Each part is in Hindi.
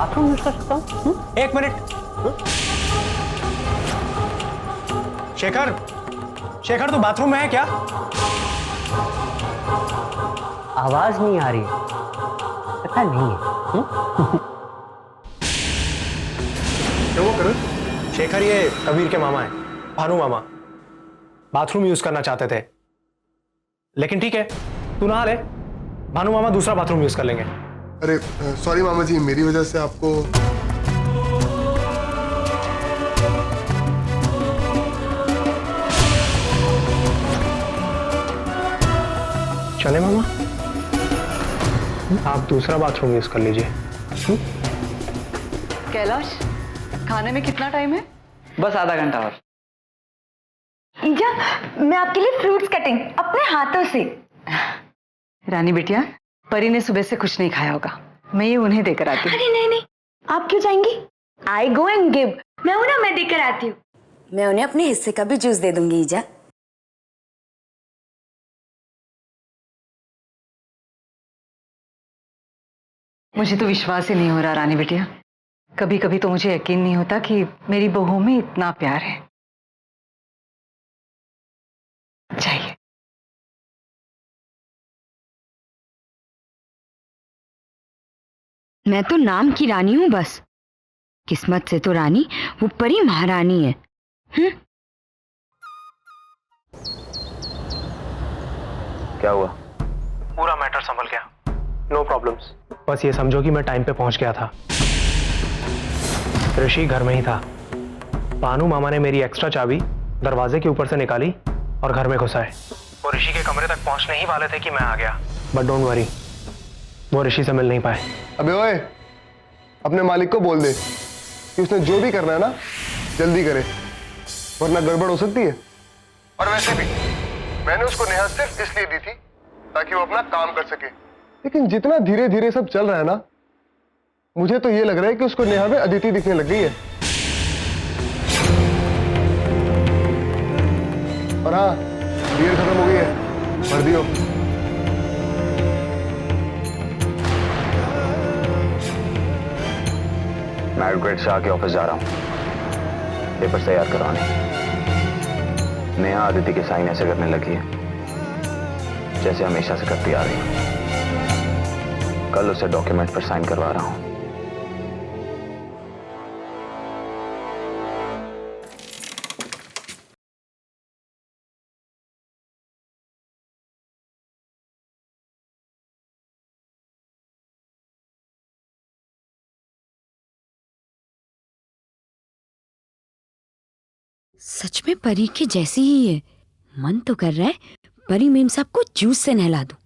बाथरूम यूज कर सकता हूँ? एक मिनट। शेखर, शेखर तू बाथरूम में है क्या? आवाज नहीं आ रही है, पता नहीं है। क्या वो करो? शेखर ये कबीर के मामा है, भानु मामा। बाथरूम यूज करना चाहते थे, लेकिन ठीक है तू नहा ले, भानु मामा दूसरा बाथरूम यूज कर लेंगे। अरे सॉरी मामा जी, मेरी वजह से आपको। चले मामा, आप दूसरा बाथरूम यूज कर लीजिए। कैलाश, खाने में कितना टाइम है? बस आधा घंटा और। ईजा, मैं आपके लिए फ्रूट्स कटिंग अपने हाथों से। रानी बिटिया, परी ने सुबह से कुछ नहीं खाया होगा, मैं ये उन्हें देकर आती हूँ। अरे नहीं नहीं, आप क्यों जाएंगी? आई गो एंड गिव। मैं हूं ना, मैं देकर आती हूँ। मैं उन्हें अपने हिस्से का भी जूस दे दूंगी ईजा। मुझे तो विश्वास ही नहीं हो रहा रानी बिटिया, कभी कभी तो मुझे यकीन नहीं होता कि मेरी बहू में इतना प्यार है। चाहिए। मैं तो नाम की रानी हूँ बस, किस्मत से तो रानी वो परी महारानी है। क्या हुआ? पूरा मैटर संभल गया, नो प्रॉब्लम्स। बस ये समझो कि मैं टाइम पे पहुंच गया था। ऋषि घर में ही था। भानु मामा ने मेरी एक्स्ट्रा चाबी दरवाजे के ऊपर से निकाली और घर में घुसाए। वो ऋषि के कमरे तक पहुंचने ही वाले थे कि मैं आ गया, बट डोंट वरी, वो ऋषि से मिल नहीं पाए। अबे ओए, अपने मालिक को बोल दे कि उसने जो भी करना है ना जल्दी करे, वरना गड़बड़ हो सकती है। और वैसे भी मैंने उसको नेहा सिर्फ इसलिए दी थी ताकि वो अपना काम कर सके, लेकिन जितना धीरे धीरे सब चल रहा है ना, मुझे तो ये लग रहा है कि उसको नेहा में अदिति दिखने लग गई है। और हाँ, बियर खत्म हो गई है, भर दियो। मैं एडवोकेट शाह के ऑफिस जा रहा हूँ पेपर तैयार करवाने। नेहा आदिति के साइन ऐसे करने लगी है जैसे हमेशा से करती आ रही है। कल उसे डॉक्यूमेंट पर साइन करवा रहा हूँ। सच में परी के जैसी ही है। मन तो कर रहा है परी मेम साहब को जूस से नहला दूं।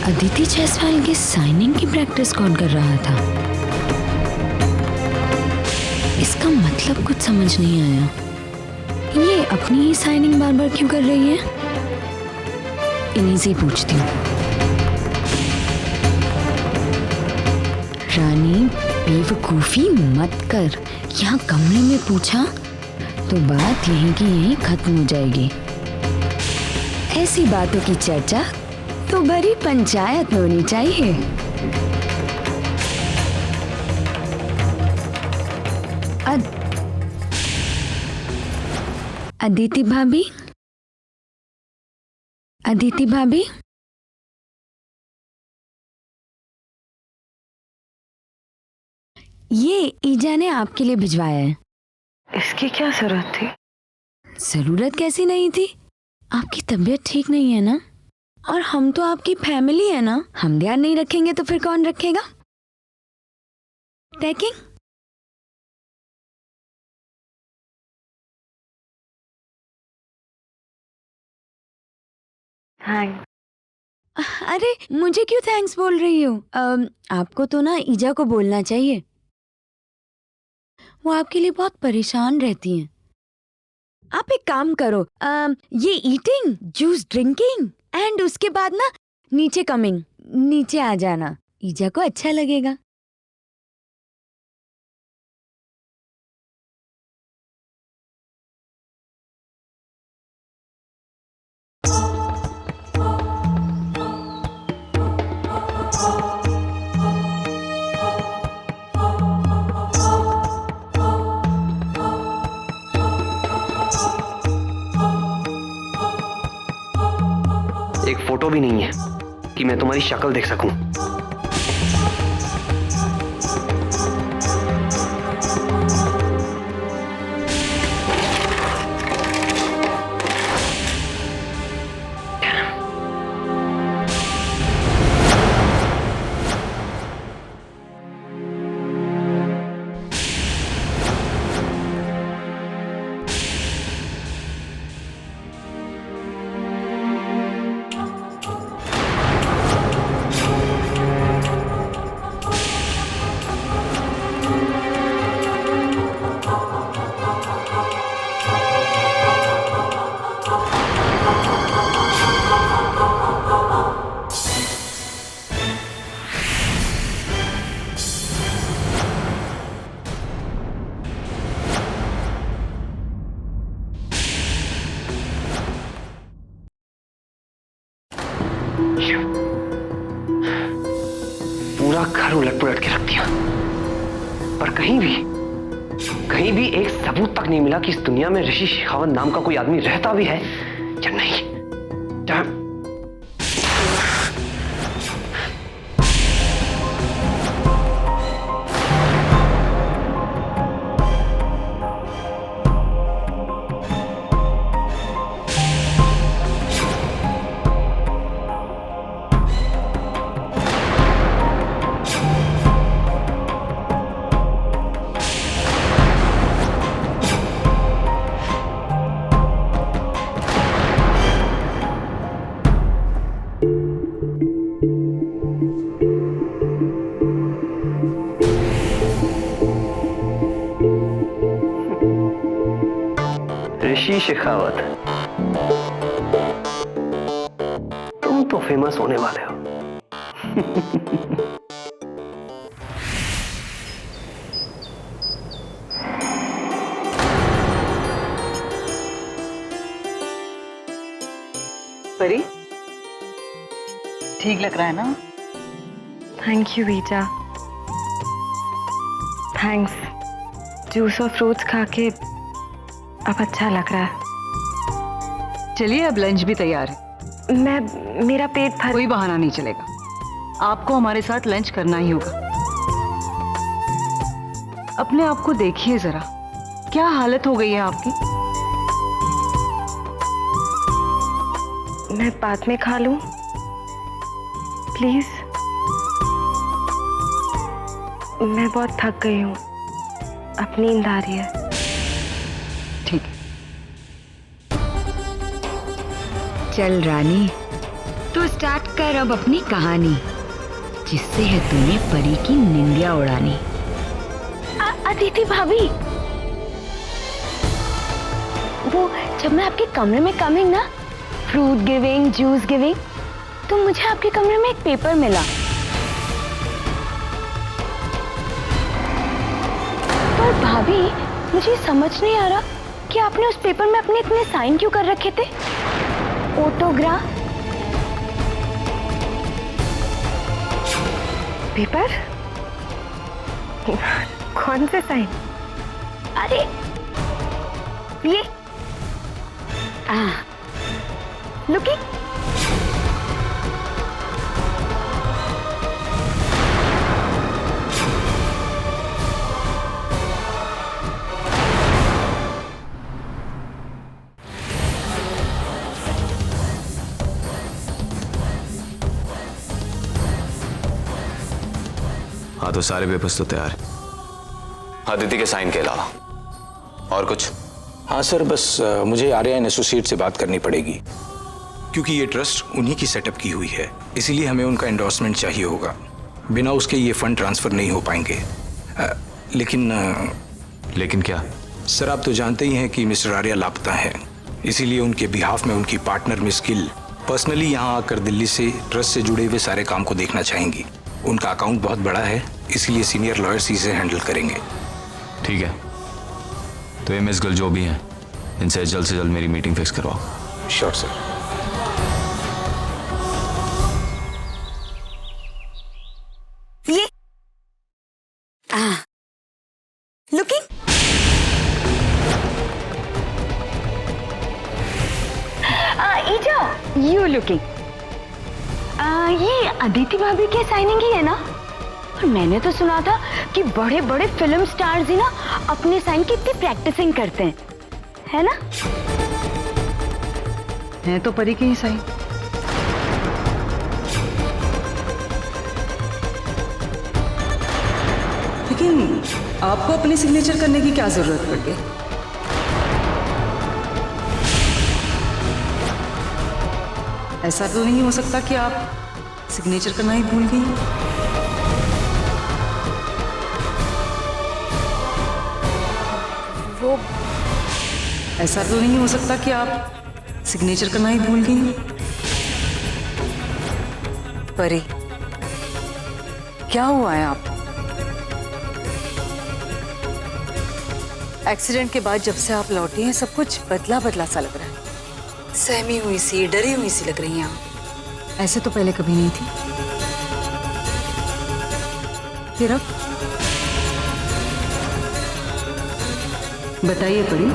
अदिति जायसवाल की साइनिंग की प्रैक्टिस कौन कर रहा था? इसका मतलब कुछ समझ नहीं आया। ये अपनी ही साइनिंग बार बार क्यों कर रही है? इन्हीं से पूछती हूँ। रानी बेवकूफी मत कर, यहाँ कमरे में पूछा तो बात यहीं की यहीं खत्म हो जाएगी। ऐसी बातों की चर्चा तो बड़ी पंचायत में होनी चाहिए। अदिति भाभी, अदिति भाभी, ये ईजा ने आपके लिए भिजवाया है। इसकी क्या जरूरत थी? जरूरत कैसी नहीं थी? आपकी तबीयत ठीक नहीं है ना? और हम तो आपकी फैमिली है ना, हम ध्यान नहीं रखेंगे तो फिर कौन रखेगा? पैकिंग? थैंक्स। अरे मुझे क्यों थैंक्स बोल रही हो? आपको तो ना ईजा को बोलना चाहिए, वो आपके लिए बहुत परेशान रहती हैं। आप एक काम करो, ये ईटिंग, जूस ड्रिंकिंग एंड उसके बाद ना नीचे कमिंग, नीचे आ जाना, ईजा को अच्छा लगेगा। एक फोटो भी नहीं है कि मैं तुम्हारी शक्ल देख सकूं। पूरा घर उलट पुलट के रख दिया, पर कहीं भी एक सबूत तक नहीं मिला कि इस दुनिया में ऋषि शेखावत नाम का कोई आदमी रहता भी है या नहीं। ऋषि शेखावत, तुम तो फेमस होने वाले हो। परी, ठीक लग रहा है ना? Thank you visa, thanks. Juice और फ्रूट्स खा के अब अच्छा लग रहा है। चलिए अब लंच भी तैयार है। मेरा पेट भर। कोई बहाना नहीं चलेगा, आपको हमारे साथ लंच करना ही होगा। अपने आप को देखिए जरा, क्या हालत हो गई है आपकी। मैं बाद में खा लूं प्लीज? मैं बहुत थक गई हूँ, अब नींद आ रही है। ठीक है। चल रानी, तू स्टार्ट कर अब अपनी कहानी, जिससे है तूने परी की निंदिया उड़ानी। अदिति भाभी, वो जब मैं आपके कमरे में कमिंग ना, फ्रूट गिविंग, जूस गिविंग, तो मुझे आपके कमरे में एक पेपर मिला। पर भाभी, मुझे समझ नहीं आ रहा कि आपने उस पेपर में अपने इतने साइन क्यों कर रखे थे? Autograph paper? कौन से साइन? अरे ये लुकी, हाँ तो सारे पेपर्स तो तैयार। अदिति के साइन के अलावा और कुछ? हाँ सर, बस मुझे आर्या एंड एसोसिएट से बात करनी पड़ेगी, क्योंकि ये ट्रस्ट उन्हीं की सेटअप की हुई है, इसीलिए हमें उनका एंडोर्समेंट चाहिए होगा। बिना उसके ये फंड ट्रांसफर नहीं हो पाएंगे। लेकिन क्या? सर आप तो जानते ही हैं कि मिस्टर आर्या लापता है, इसीलिए उनके बिहाफ में उनकी पार्टनर मिस गिल पर्सनली यहाँ आकर दिल्ली से ट्रस्ट से जुड़े हुए सारे काम को देखना चाहेंगी। उनका अकाउंट बहुत बड़ा है, इसीलिए सीनियर लॉयर्स इसे हैंडल करेंगे। ठीक है, तो ये मिस गिल जो भी हैं, इनसे जल्द से जल्द मेरी मीटिंग फिक्स करवाओ। Sure sir. ये लुकिंग यू लुकिंग। ये अदिति भाभी के साइनिंग ही है ना? और मैंने तो सुना था कि बड़े बड़े फिल्म स्टार्स ही ना अपने साइन की इतनी प्रैक्टिसिंग करते हैं, है ना? है तो परी के ही साइन। लेकिन आपको अपने सिग्नेचर करने की क्या जरूरत पड़ गई? ऐसा तो नहीं हो सकता कि आप सिग्नेचर करना ही भूल गई? वो ऐसा तो नहीं हो सकता कि आप सिग्नेचर करना ही भूल गई? परी, क्या हुआ है आप? एक्सीडेंट के बाद जब से आप लौटी हैं सब कुछ बदला बदला सा लग रहा है। सहमी हुई सी, डरी हुई सी लग रही हैं आप। ऐसे तो पहले कभी नहीं थी। फिर अब बताइए परी,